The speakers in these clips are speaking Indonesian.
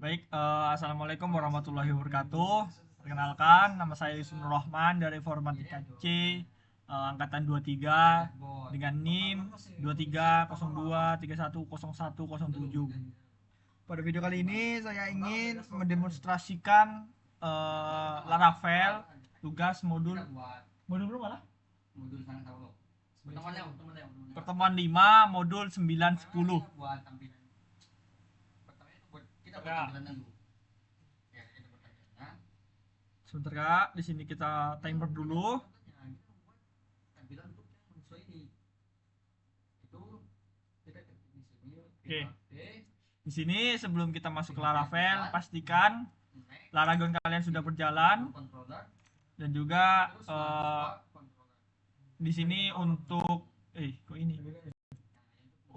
Baik, assalamualaikum warahmatullahi wabarakatuh. Perkenalkan, nama saya Yusuf Nur Rahman dari Informatika C, angkatan 23 dengan NIM 2302310107. Pada video kali ini saya ingin mendemonstrasikan Laravel tugas modul berapa lah? Pertemuan 5 modul 9 10. Sebentar Kak, di sini kita timer dulu. Oke. Di sini sebelum kita masuk ke Laravel, pastikan Laragon kalian sudah berjalan dan juga di sini untuk kok ini?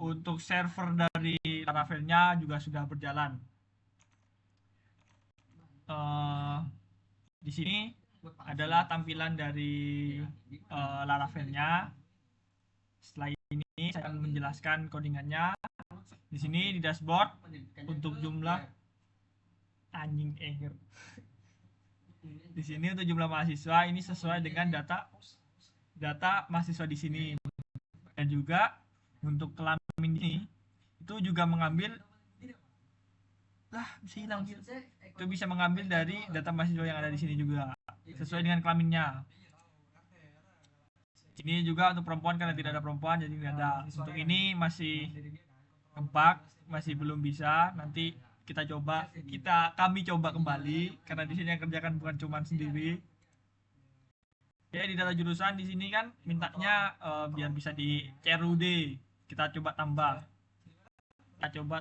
Untuk server dari Laravelnya juga sudah berjalan. Di sini adalah tampilan dari Laravelnya. Setelah ini saya akan menjelaskan codingannya. Di sini di dashboard untuk jumlah anjing error. Di sini untuk jumlah mahasiswa ini sesuai dengan data mahasiswa di sini. Dan juga untuk kelamin ini itu juga mengambil bisa hilang gitu. Itu bisa mengambil dari data mahasiswa yang ada di sini juga sesuai dengan kelaminnya. Ini juga untuk perempuan karena tidak ada perempuan jadi tidak ada. Untuk ini masih tempat masih belum bisa. Nanti kami coba kembali karena di sini yang kerjakan bukan cuma sendiri. Ya, di data jurusan di sini kan mintanya biar bisa di CRUD. Kita coba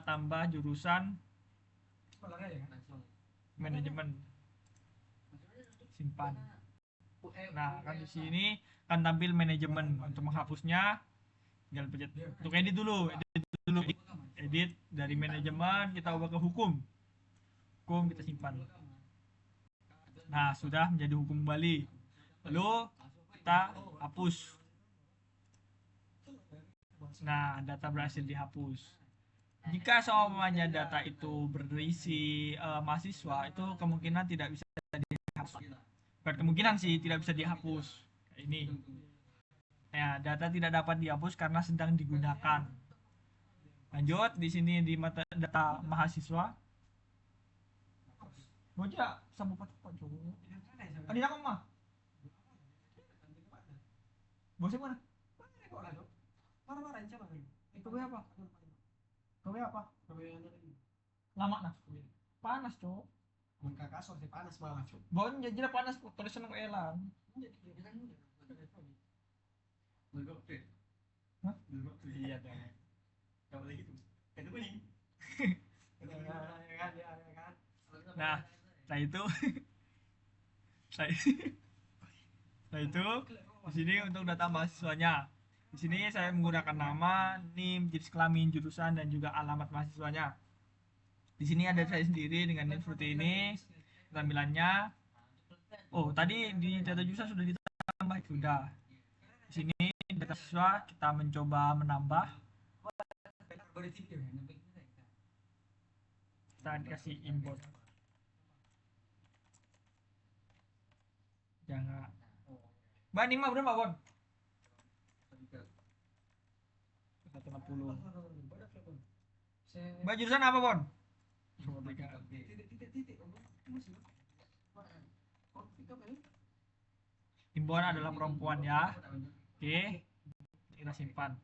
tambah jurusan manajemen simpan. Nah, kan di sini kan tampil manajemen. Untuk menghapusnya tinggal pencet untuk edit dulu. Edit dari manajemen kita ubah ke hukum kita simpan. Nah, sudah menjadi hukum kembali. Lalu kita hapus. Nah, data berhasil dihapus. Jika semuanya data itu berisi mahasiswa, itu kemungkinan tidak bisa dihapus. Bukan kemungkinan sih, tidak bisa dihapus. Ini. Ya, data tidak dapat dihapus karena sedang digunakan. Lanjut, di sini di mata data mahasiswa. Bocah sama Pak Jowo. Ada yang mah. Bosnya mana? Marah-marah coba. Itu apa? Kowe apa? Lama nah. Panas, Cok. Mun kakak sore panas malah, Cok. Bon jadi panas tulisan nang elang. Hah? Iya dong. Enggak boleh gitu. Itu kuning. Nah, setelah itu setelah itu di sini untuk data mahasiswanya. Di sini saya menggunakan nama, NIM, jenis kelamin, jurusan dan juga alamat mahasiswanya. Di sini ada saya sendiri dengan NIM seperti ini. Tampilannya. Oh, tadi di data jurusan sudah ditambah sudah. Di sini data siswa kita mencoba menambah. Kita kasih import. Jangan. Mbak Nima berapa, Bon? 160. Mbak jurusan apa, Bon? Himbauan adalah perempuan ya. Oke. Kita simpan.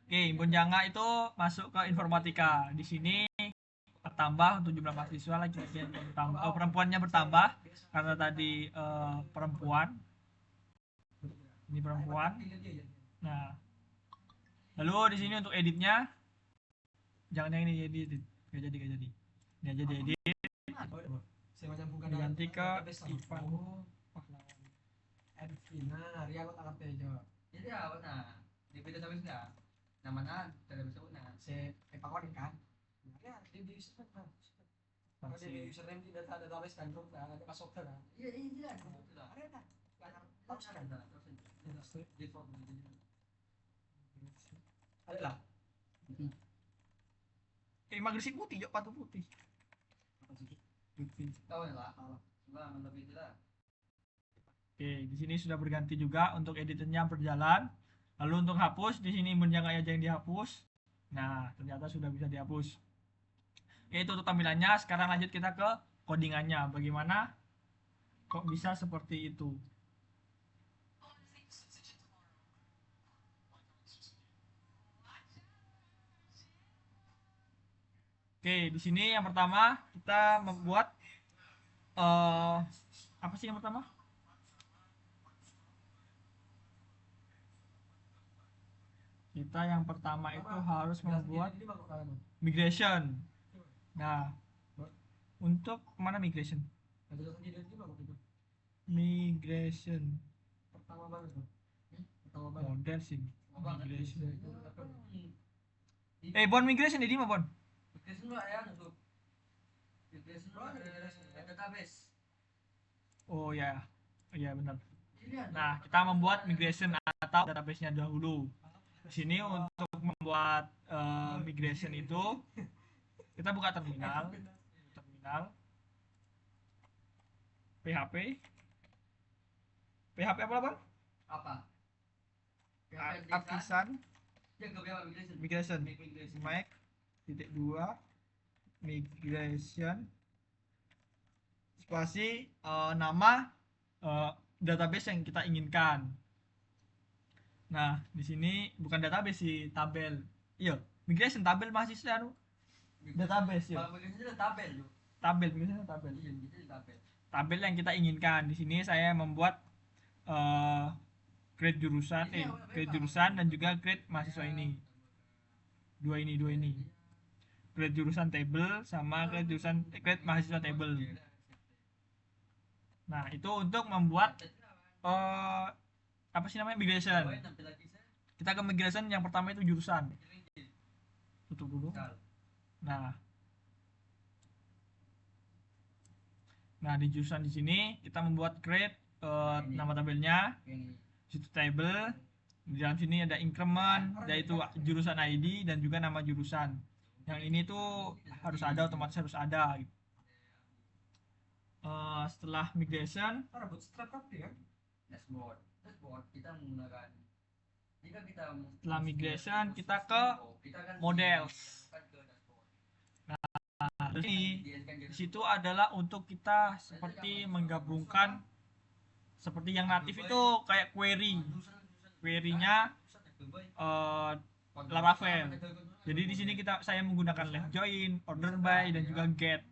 Oke, himbauan jangka itu masuk ke informatika. Di sini bertambah untuk jumlah mahasiswa lagi bertambah. Perempuannya bertambah karena tadi perempuan. Ini perempuan. Nah, lalu di sini untuk editnya jangan yang ini edit. Gak jadi. Ini aja diedit. Diganti ke Ivan. Edvina, Ria kok tak ngerti aja. Jadi apa nah? Di video sampai sudah. Namanya tidak bisa guna. Si Epakonin kan? Ya, di username kan. Kalau di username tidak ada database kan, bro. Ada masuk kan? Iya. Ada kan? Terus kan? Ada lah. Maghrib putih, jok patu putih. Oke, di sini sudah berganti juga untuk editornya berjalan. Lalu untuk hapus, di sini menjaga aja yang dihapus. Nah, ternyata sudah bisa dihapus. Oke, itu untuk tampilannya. Sekarang lanjut kita ke codingannya. Bagaimana kok bisa seperti itu? Oke, di sini yang pertama kita membuat apa sih yang pertama? Kita yang pertama itu harus membuat migration. Nah, untuk mana migration? Migration. Model sih. Migration. Bon migration di mana, Bon? Oh ya, iya benar. Nah, kita membuat migration atau database-nya dahulu. Di sini untuk membuat migration itu kita buka terminal, PHP apa Bang? Artisan migration Mac titik 2 migration spasi nama database yang kita inginkan. Nah, di sini bukan database sih, tabel. Iya, migration tabel mahasiswa database ya. Tabel migration tabel. Tabel yang kita inginkan. Di sini saya membuat grade jurusan dan juga grade mahasiswa ini. Dua ini. Grade jurusan table sama grade mahasiswa table. Nah, itu untuk membuat apa sih namanya migration. Kita ke migration yang pertama itu jurusan. Tutup dulu. Nah, di jurusan di sini kita membuat grade nama tabelnya, situ table. Di dalam sini ada increment, yaitu jurusan ID dan juga nama jurusan. Yang ini tuh harus ada, otomatis harus ada. Setelah migration, setelah migration kita ke models. Nah, di situ adalah untuk kita seperti menggabungkan seperti yang natif itu kayak query-nya Laravel. Jadi di sini saya menggunakan left join, order by dan juga get.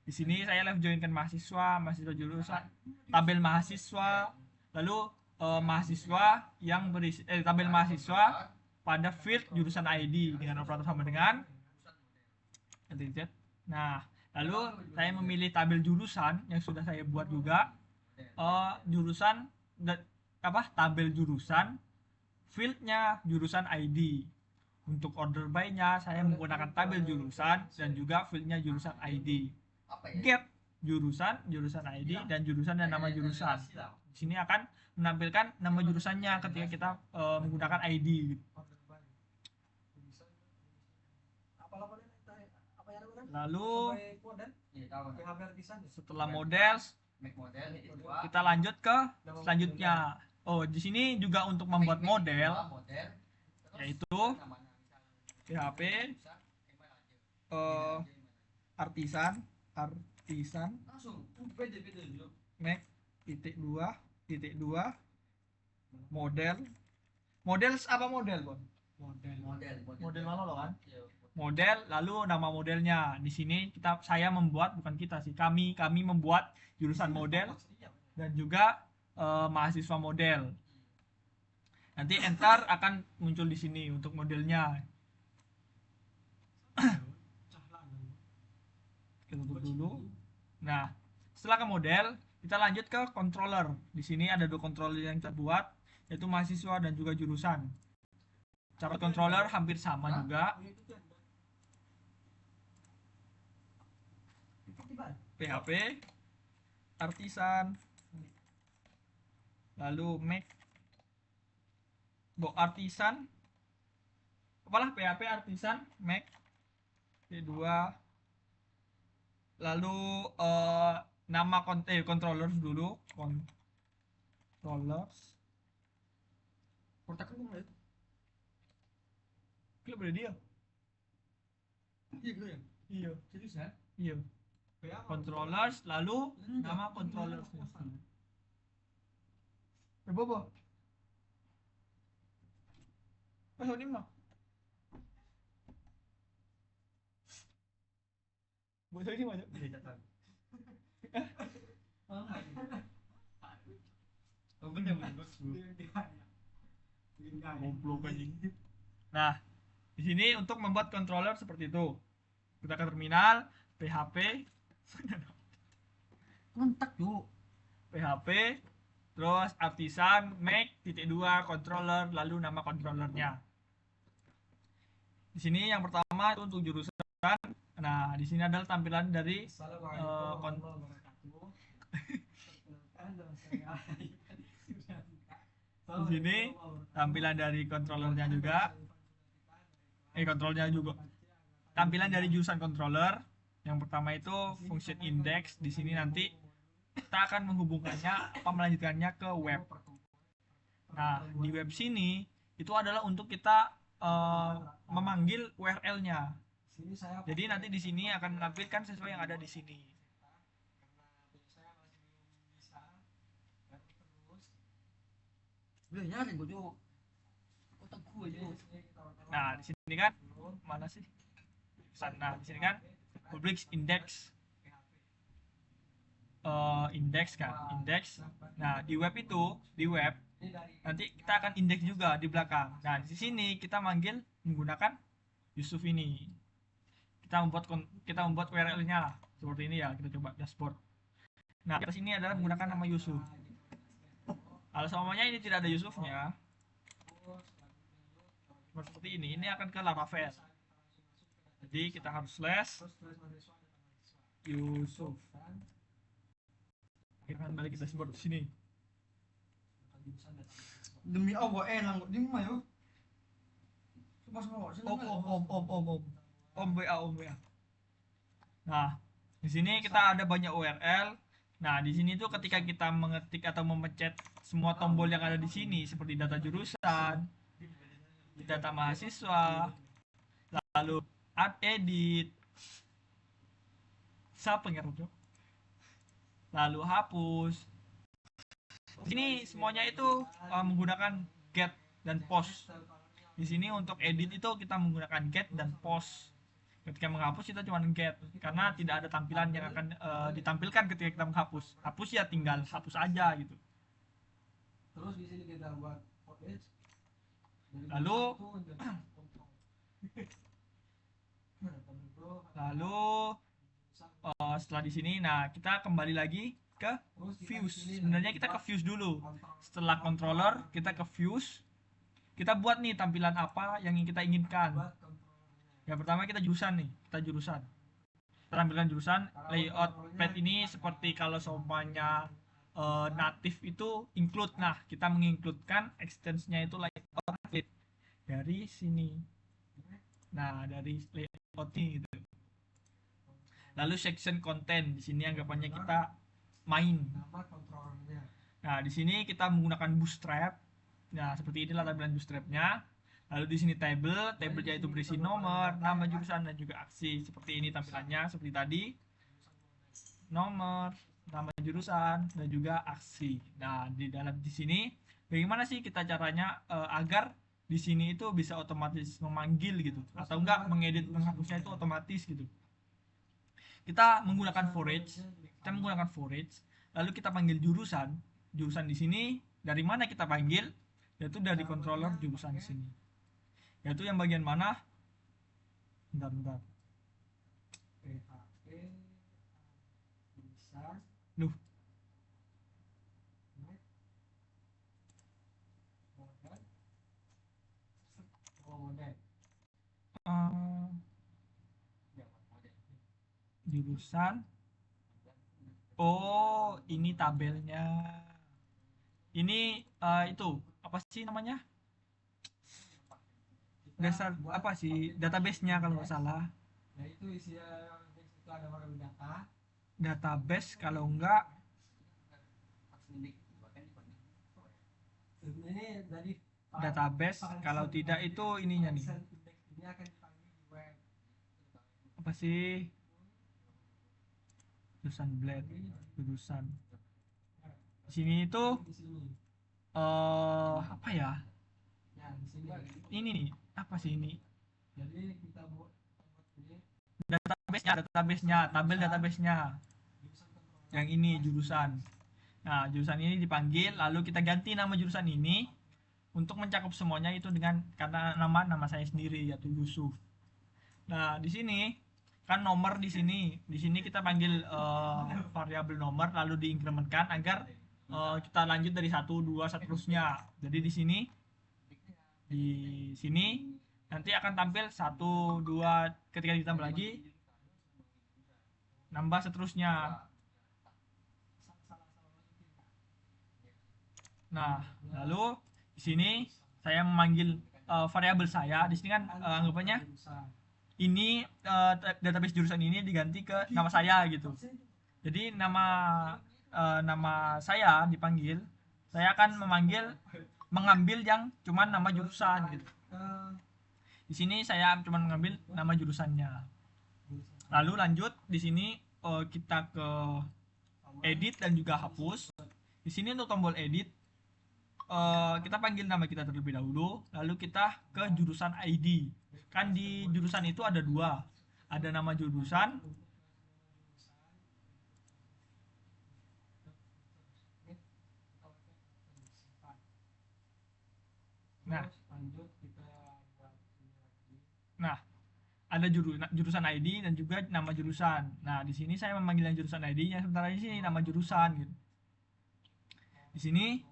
Di sini saya left joinkan mahasiswa jurusan, tabel mahasiswa, lalu mahasiswa yang berisi tabel mahasiswa pada field jurusan ID dengan operator sama dengan. Nah, lalu saya memilih tabel jurusan yang sudah saya buat juga, jurusan tabel jurusan, fieldnya jurusan ID. Untuk order by-nya saya menggunakan tabel jurusan dan juga fieldnya jurusan ID. Get jurusan ID dan jurusan dan nama jurusan. Di sini akan menampilkan nama jurusannya ketika kita menggunakan ID. Lalu setelah model kita lanjut ke selanjutnya. Oh, di sini juga untuk membuat model yaitu PHP artisan Mac titik 2 model apa model, Bon? Model mana lo kan? Model, lalu nama modelnya. Di sini saya membuat, bukan kita sih, kami membuat jurusan model dan juga mahasiswa model. Nanti enter akan muncul di sini untuk modelnya. Kita tutup dulu. Nah, setelah ke model, kita lanjut ke controller. Di sini ada dua controller yang kita buat, yaitu mahasiswa dan juga jurusan. Cara controller hampir sama juga. PHP artisan, lalu Mac artisan, apalah PHP artisan Mac T2 Lalu nama controllers dulu, controllers. Kontak lu nggak? Klik pada dia. Iya gue ya. Iya. Seriusan? Iya. Controllers, lalu nama controllers. Apa? Ini mah. Buat ini mah. Oh bener bagus. Goblok anjing. Nah, di sini untuk membuat controller seperti itu. Kita ke terminal, PHP, Kontak yuk. PHP, terus artisan make titik 2 controller, lalu nama controllernya. Di sini yang pertama itu untuk jurusan. Nah, di sini adalah tampilan dari di sini tampilan dari controllernya juga. Controllernya juga. Tampilan dari jurusan controller. Yang pertama itu function index. Di sini nanti kita akan menghubungkannya apa melanjutkannya ke web. Nah, di web sini itu adalah untuk kita memanggil URL-nya. Jadi nanti di sini akan menampilkan sesuai yang ada di sini. Udah nyari gue tuh. Kontak gue aja. Nah, di sini kan mana sih? Sana di sini kan public index. Index kan, index. Nah, di web nanti kita akan indeks juga di belakang. Nah, di sini kita manggil menggunakan Yusuf ini. Kita membuat URL-nya lah. Seperti ini ya, kita coba dashboard. Nah, atas ini adalah menggunakan nama Yusuf. Kalau semuanya ini tidak ada Yusufnya, seperti ini akan ke Laravel. Jadi kita harus slash Yusuf. Kita akan balik ke dashboard di sini. Demi Allah elang kok di mana yuk? Om WA. Nah, di sini kita ada banyak URL. Nah, di sini tuh ketika kita mengetik atau memencet semua tombol yang ada di sini seperti data jurusan, data mahasiswa, lalu add edit, siapa yang lalu hapus. Di sini semuanya itu menggunakan get dan post. Di sini untuk edit itu kita menggunakan get dan post. Ketika menghapus kita cuma get karena tidak ada tampilan yang akan ditampilkan ketika kita menghapus. Hapus ya tinggal hapus aja gitu. Terus di sini kita buat footage. Lalu setelah di sini, nah kita kembali lagi ke views. Sebenarnya kita ke views dulu. Setelah controller kita ke views. Kita buat nih tampilan apa yang kita inginkan. Yang pertama kita jurusan nih, tampilan jurusan. Layout pad ini seperti kalau semuanya native itu include. Nah, kita mengincludekan extensinya itu layout pad dari sini. Nah, dari layout ini gitu. Lalu section content, di sini anggapannya kita main. Nah, di sini kita menggunakan bootstrap. Nah, seperti inilah tampilan bootstrapnya. Lalu di sini tabelnya itu berisi nomor, nama jurusan dan juga aksi. Seperti ini tampilannya, seperti tadi. Nomor, nama jurusan dan juga aksi. Nah, di sini bagaimana sih kita caranya agar di sini itu bisa otomatis memanggil gitu atau enggak mengedit menghapusnya itu otomatis gitu. Kita menggunakan forage, lalu kita panggil jurusan di sini dari mana kita panggil, yaitu dari controller jurusan di sini. Yaitu yang bagian mana? Bentar. Loh. Jurusan. Oh, ini tabelnya. Ini itu apa sih namanya? Dasar apa sih database-nya kalau nggak salah. Nah itu isinya itu ada variabel data. database, kalau enggak Ini dari database, kalau tidak itu ininya nih. ini akan dipanggil di web. Apa sih? Jurusan blade, jurusan. Di sini itu Di sini. apa ya? Ya, di sini. Ini nih, apa sih ini? Jadi kita buat ini Database-nya, tabel database-nya. jurusan kontrol. Yang ini jurusan. Nah, jurusan ini dipanggil, lalu kita ganti nama jurusan ini untuk mencakup semuanya itu dengan karena nama saya sendiri yaitu Yusuf. Nah, di sini kan nomor di sini kita panggil variabel nomor lalu diinkrementkan agar kita lanjut dari 1, 2 seterusnya. Jadi di sini nanti akan tampil 1, 2, ketika ditambah lagi nambah seterusnya. Nah, lalu di sini saya memanggil variabel saya. Di sini kan anggapannya ini database jurusan ini diganti ke nama saya gitu. Jadi nama saya dipanggil, saya akan mengambil yang cuman nama jurusan gitu. Di sini saya cuma mengambil nama jurusannya. Lalu lanjut di sini kita ke edit dan juga hapus. Di sini untuk tombol edit kita panggil nama kita terlebih dahulu, lalu kita ke jurusan ID. Kan di jurusan itu ada 2, ada nama jurusan, nah ada jurusan ID dan juga nama jurusan. Nah di sini saya memanggil yang jurusan ID-nya, sementara di sini nama jurusan gitu. Di sini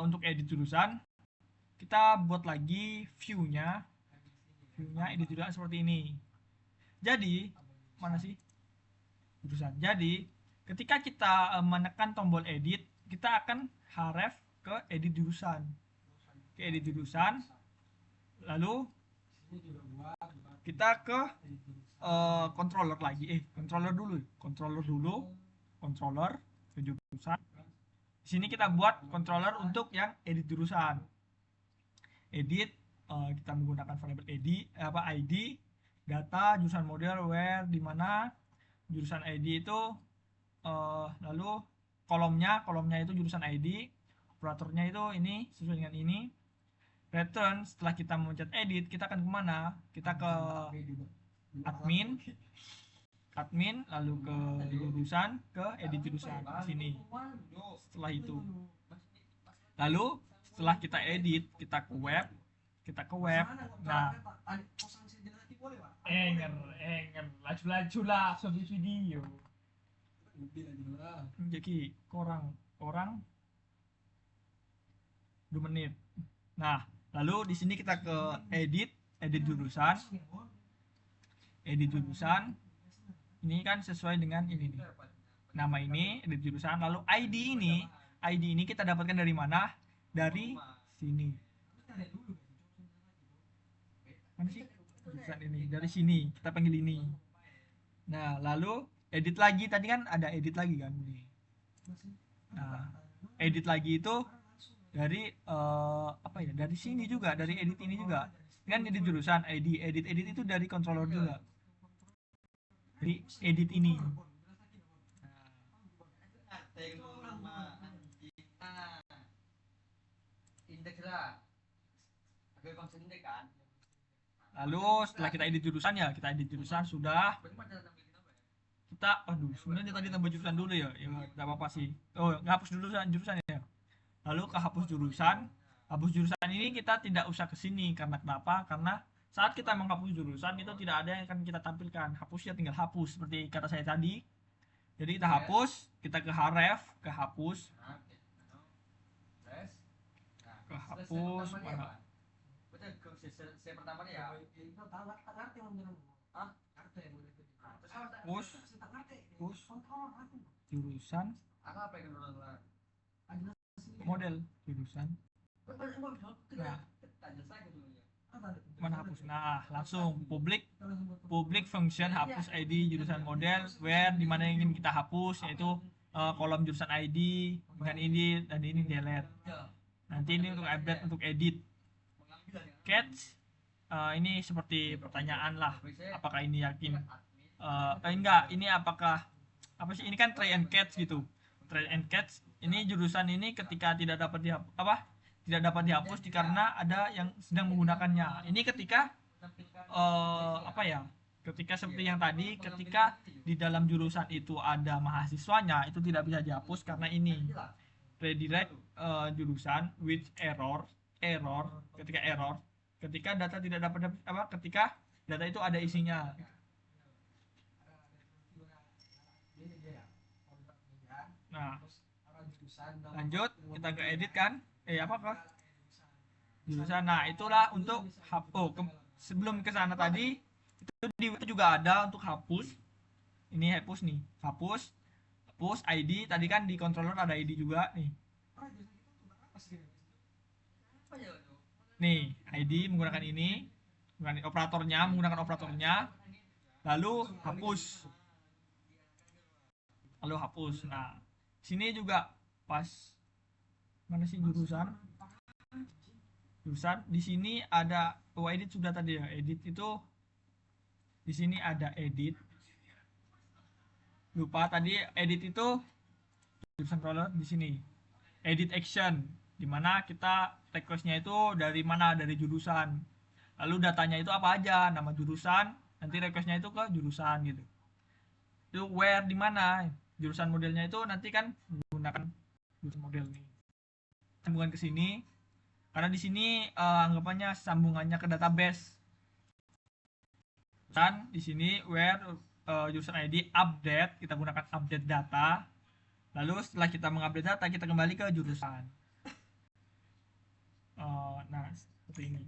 untuk edit jurusan kita buat lagi view-nya edit jurusan seperti ini. Jadi mana sih jurusan? Jadi ketika kita menekan tombol edit, kita akan href ke edit jurusan, lalu kita ke controller lagi, controller ke jurusan. Di sini kita buat controller untuk yang edit jurusan. Edit kita menggunakan variabel ID, data, jurusan model, where, di mana jurusan ID itu, lalu kolomnya itu jurusan ID, operatornya itu ini sesuai dengan ini. Return, setelah kita memencet edit, kita akan kemana? Kita ke admin, lalu ke jurusan, ke edit jurusan di sini. Setelah itu, lalu setelah kita edit, kita ke web. Nah, laju lah sobi video. Jadi orang 2 menit. Nah, lalu di sini kita ke edit jurusan. Ini kan sesuai dengan ini nih. Nama ini edit jurusan, lalu ID ini kita dapatkan dari mana? Dari sini. Mana sih? Jurusan ini. Dari sini kita panggil ini. Nah, lalu edit lagi, tadi kan ada edit lagi kan ini. Nah, edit lagi itu dari dari sini juga, dari edit ini juga. Kan edit jurusan, edit itu dari controller juga. Dari edit ini. Lalu setelah kita edit jurusan sudah. Sebenarnya tadi tambah jurusan dulu ya nggak apa-apa sih. Ngapus dulu jurusan ya. Lalu ke hapus jurusan ini kita tidak usah ke sini, karena kenapa? Karena saat kita menghapus jurusan itu tidak ada yang akan kita tampilkan. Hapusnya tinggal hapus seperti kata saya tadi. Jadi kita hapus, kita ke href, ke hapus, mana? Hapus jurusan model jurusan. Nah, mana hapus. Nah, langsung public function hapus ID jurusan model where dimana yang ingin kita hapus, yaitu kolom jurusan ID dengan ini dan ini delete. Nanti ini untuk update, untuk edit. Catch ini seperti pertanyaan lah, apakah ini yakin enggak, ini apakah apa sih, ini kan try and catch gitu. Try and catch ini jurusan ini ketika tidak dapat dihapus karena ada yang sedang menggunakannya. Ini ketika ketika seperti yang tadi, ketika di dalam jurusan itu ada mahasiswanya, itu tidak bisa dihapus karena ini redirect jurusan with error ketika data tidak dapat ketika data itu ada isinya. Nah, lanjut kita ke edit kan, jurusan. Nah, itulah untuk sebelum ke sana tadi itu juga ada untuk hapus. Ini hapus nih, hapus ID. Tadi kan di controller ada ID juga nih. Nih, ID menggunakan ini, menggunakan operatornya, lalu hapus. Nah, sini juga pas mana sih jurusan di sini ada edit sudah tadi ya. Edit itu di sini ada edit. Lupa tadi edit itu jurusan controller di sini. Edit action dimana kita requestnya itu dari mana, dari jurusan. Lalu datanya itu apa aja, nama jurusan, nanti requestnya itu ke jurusan gitu. Itu where di mana jurusan modelnya itu nanti kan menggunakan jurusan model nih. Sambungan ke sini karena di sini anggapannya sambungannya ke database. Dan di sini where jurusan ID update, kita gunakan update data. Lalu setelah kita mengupdate data, kita kembali ke jurusan. Nah, seperti ini.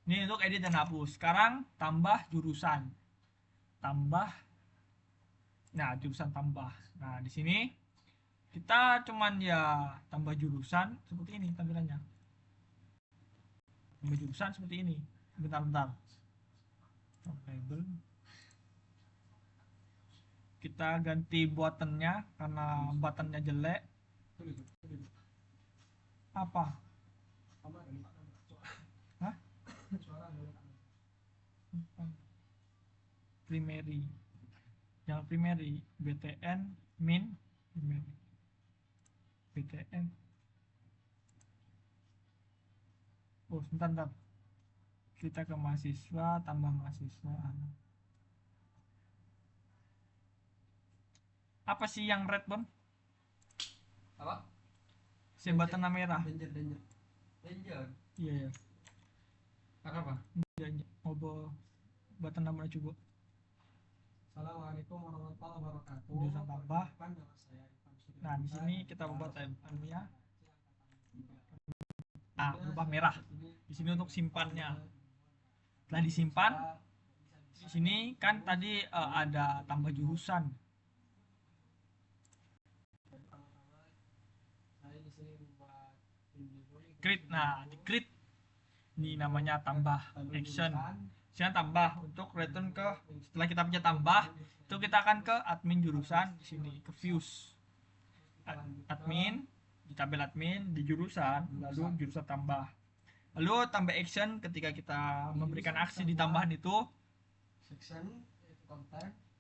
Ini untuk edit dan hapus. Sekarang tambah jurusan. Jurusan tambah. Nah, di sini kita cuman ya tambah jurusan seperti ini tampilannya. Tambah jurusan seperti ini. Bentar. Label. Kita ganti buttonnya karena buttonnya jelek. Apa? Hah? Primary. Jangan primary. BTN min primary. BTN. Sebentar. Kita ke mahasiswa, tambah mahasiswa. Apa sih yang red, Bon? Apa? Si button merah. Danger. Iya. Apa? Ngobrol button namanya coba. Assalamualaikum warahmatullahi wabarakatuh. Jurusan tambah. Nah, di sini kita buat anunya. Berubah merah. Di sini untuk simpannya. Setelah disimpan, di sini kan tadi ada tambah jurusan. Create. Nah, di create ini namanya tambah action. Saya tambah untuk return ke, setelah kita pencet tambah, itu kita akan ke admin jurusan di sini, ke views. Admin, di tabel admin, di jurusan, lalu jurusan tambah. Lalu tambah action ketika kita memberikan aksi di tambahan itu,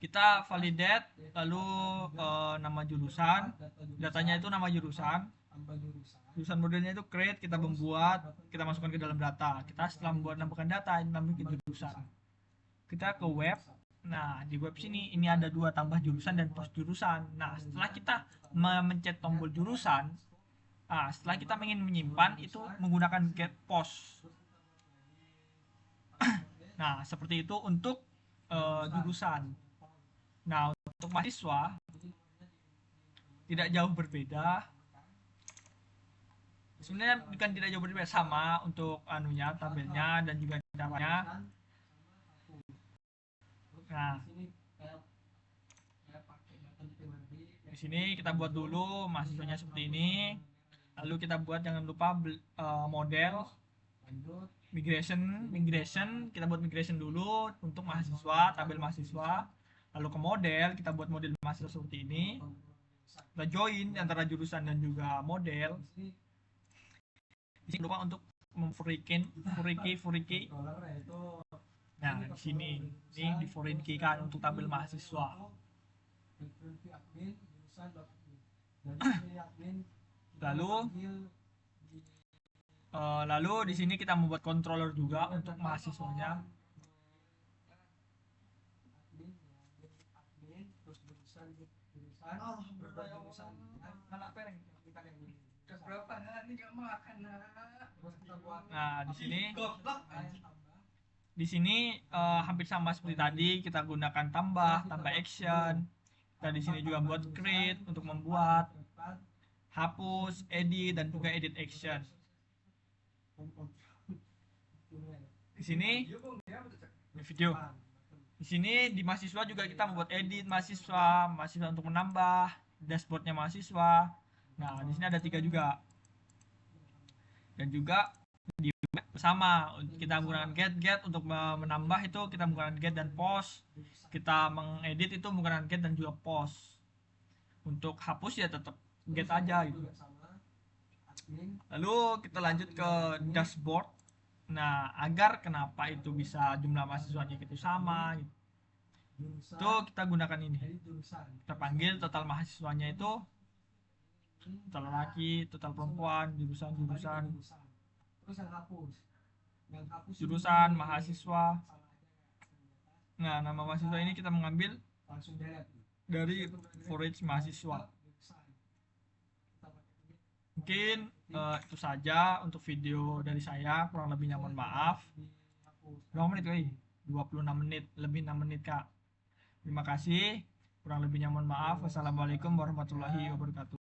kita validate, lalu nama jurusan, datanya itu nama jurusan modelnya itu create, kita membuat, kita masukkan ke dalam data. Kita setelah menambahkan data, ini nambah ke jurusan. Kita ke web. Nah, di web sini ini ada dua, tambah jurusan dan post jurusan. Nah, setelah kita memencet tombol jurusan, setelah kita ingin menyimpan itu menggunakan get post. Nah, seperti itu untuk jurusan. Nah, untuk mahasiswa tidak jauh berbeda. Sebenarnya bukan tidak jauh berbeda, sama untuk anunya, tabelnya dan juga caranya. Nah, di sini kita buat dulu mahasiswanya seperti ini. Lalu kita buat, jangan lupa model. lanjut. migration kita buat migration dulu untuk mahasiswa, tabel mahasiswa. Lalu ke model, kita buat model mahasiswa seperti ini. Kita join antara jurusan dan juga model. Di sini lupa untuk memfurikin furiki. Controllernya itu Nah, di sini ini di foreign key kan untuk tabel mahasiswa. referensi admin jurusan admin. Dan ini admin kita Lalu panggil lalu di sini kita membuat controller juga untuk mahasiswanya. admin terus jurusan Anak pereng. kita yang ini. Berapa ini gak makan Terus kita buat Nah, di sini tambah hampir sama seperti tadi, kita gunakan tambah action. Kita di sini juga buat create untuk membuat, hapus, edit dan juga edit action. Di sini di video. Di sini di mahasiswa juga kita membuat edit mahasiswa untuk menambah dashboardnya mahasiswa. Nah, di sini ada 3 juga. Dan juga di sama kita menggunakan get untuk menambah itu kita menggunakan get dan post. Kita mengedit itu menggunakan get dan juga post. Untuk hapus ya tetap get aja gitu. Lalu kita lanjut ke dashboard. Nah, agar kenapa itu bisa jumlah mahasiswanya itu sama gitu. Itu kita gunakan ini. Kita panggil total mahasiswanya itu total laki, total perempuan, jurusan. Terus yang hapus Jurusan, mahasiswa. Nah, nama mahasiswa ini kita mengambil langsung delete dari forage mahasiswa. Mungkin itu saja untuk video dari saya, kurang lebihnya mohon maaf. Berapa menit lagi? 26 menit, lebih 6 menit Kak. Terima kasih, kurang lebihnya mohon maaf. Wassalamualaikum warahmatullahi wabarakatuh.